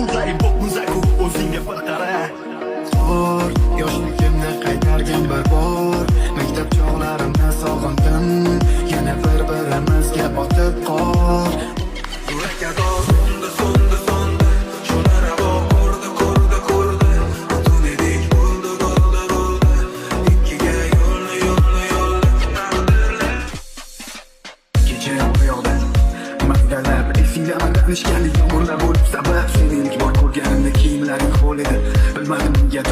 Umidlarim ko'p muzaku o'zingga bir qara. Xor, yoshligimni qaytargin bir bor. Maktab chog'larimni sog'indim. Yana bir-birimizga botib qol. Yurakka so'ndi, so'ndi, so'ndi. Sho'lar havo ko'rdi, ko'rdi, ko'rdi. Butun edik, bo'ldi, bo'ldi, bo'ldi. Ikkiga yo'lni, yo'lni, yo'lni taqdirlar. Kecha bu yoqda magdalar esingda aldanishganlik yomg'irlar bo'lib sabab. Seni ilk bor ko'rganimda kiyimlaring ho'l edi. Bilmadim nega